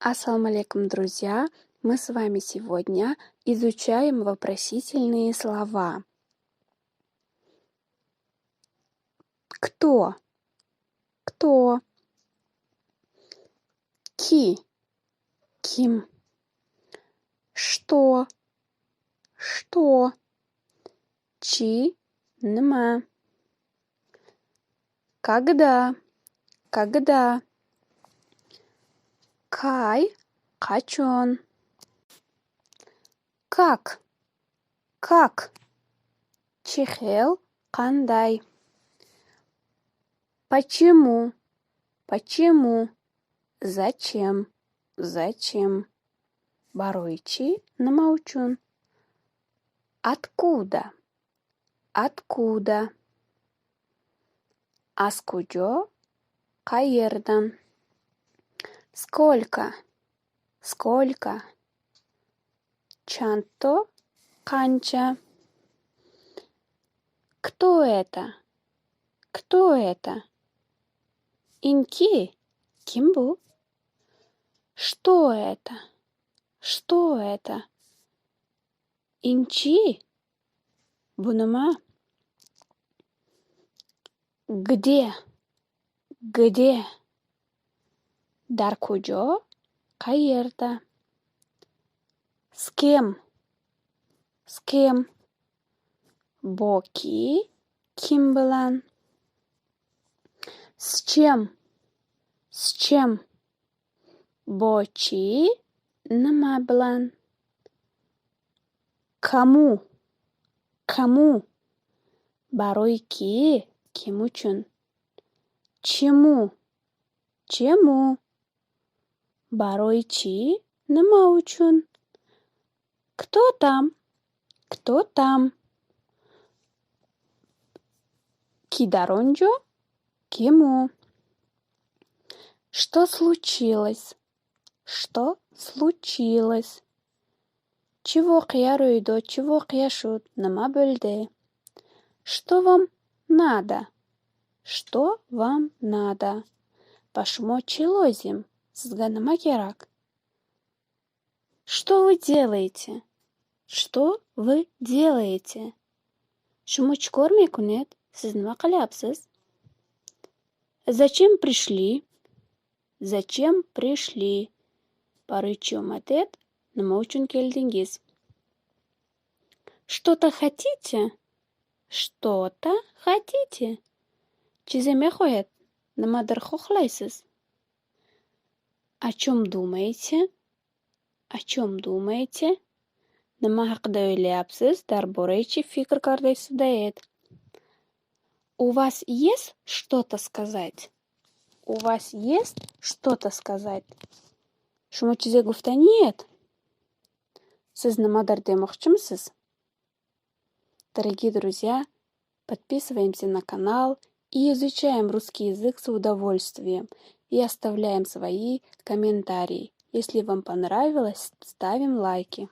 Ассаламу алейкум, друзья! Мы с вами сегодня изучаем вопросительные слова. Кто? Кто? Ки? Ким? Что? Что? Чи? Нма? Когда? Когда? Кай? Качон? Как? Как? Чихел? Кандай? Почему? Почему? Зачем? Зачем? Баройчи намаучун. Откуда? Откуда? Аскудё? Каердан? Сколько? Сколько? Чанто? Канча? Кто это? Кто это? Инки? Кимбу? Что это? Что это? Инчи? Бунума? Где? Где? Даркуджо? Каерда? С кем? С кем? Боки? Кимбалан? С чем? С чем? Бочи? Намаблан? Кому? Кому? Баройки? Кимучун? Чему? Чему? Баройчи? Намаучун? Кто там? Кто там? Кидаронджо? Кему? Что случилось? Что случилось? Чего кьяруйдо, чего кьяшут, нама бөлде. Что вам надо? Что вам надо? Пашмо челозим, сызганама керак. Что вы делаете? Что вы делаете? Шумучкор мекунет, сизнама каляпсис. Зачем пришли? Зачем пришли? Парычом ответ намаучун келдингиз. Что-то хотите? Что-то хотите? Чиземе хоет? Намадар хохлайсыз. О чем думаете? О чем думаете? Нама хакда ойлапсыз, дар борайчи фикр кардайсыз. У вас есть что-то сказать? У вас есть что-то сказать? Шумо чизе гуфта нет? Сиз намадар демохчимсиз? Дорогие друзья, подписываемся на канал и изучаем русский язык с удовольствием. И оставляем свои комментарии. Если вам понравилось, ставим лайки.